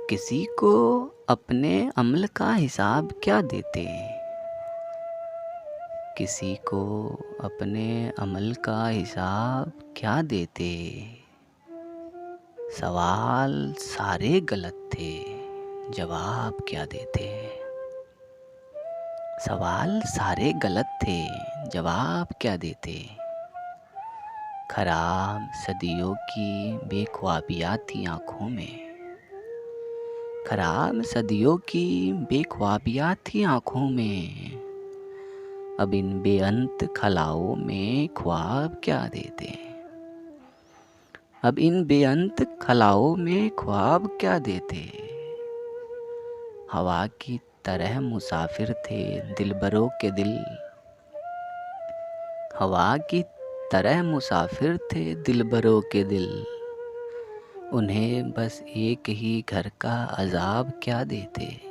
किसी को अपने अमल का हिसाब क्या देते? किसी को अपने अमल का हिसाब क्या देते? सवाल सारे गलत थे, जवाब क्या देते? सवाल सारे गलत थे, जवाब क्या देते? खराब सदियों की बेख्वाबियाँ थी आँखों में। खराब सदियों की बेख्वाबियाँ थी आँखों में। अब इन बेअंत खलाओं में ख्वाब क्या देते? अब इन बेअंत खलाओं में ख्वाब क्या देते? हवा की तरह मुसाफिर थे दिलबरों के दिल। हवा की तरह मुसाफिर थे दिलबरों के दिल। उन्हें बस एक ही घर का अजाब क्या देते?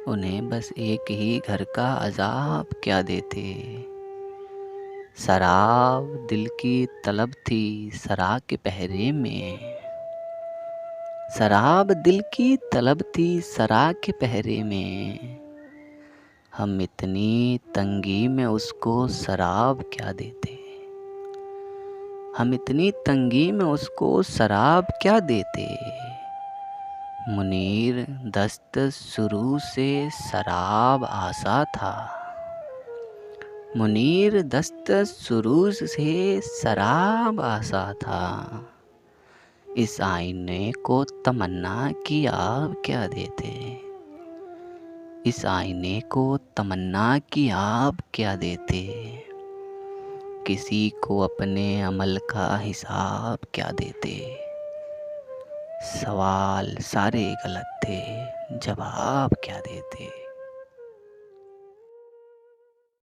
उन्हें बस एक ही घर का अजाब क्या देते? शराब दिल की तलब थी सरा के पहरे में। शराब दिल की तलब थी सरा के पहरे में। हम इतनी तंगी में उसको शराब क्या देते? हम इतनी तंगी में उसको शराब क्या देते? मुनीर दस्त शुरू से शराब आसा था। मुनीर दस्त शुरू से शराब आसा था। इस आईने को तमन्ना की आप क्या देते? इस आईने को तमन्ना की आप क्या देते? किसी को अपने अमल का हिसाब क्या देते? सवाल सारे गलत थे, जवाब क्या देते?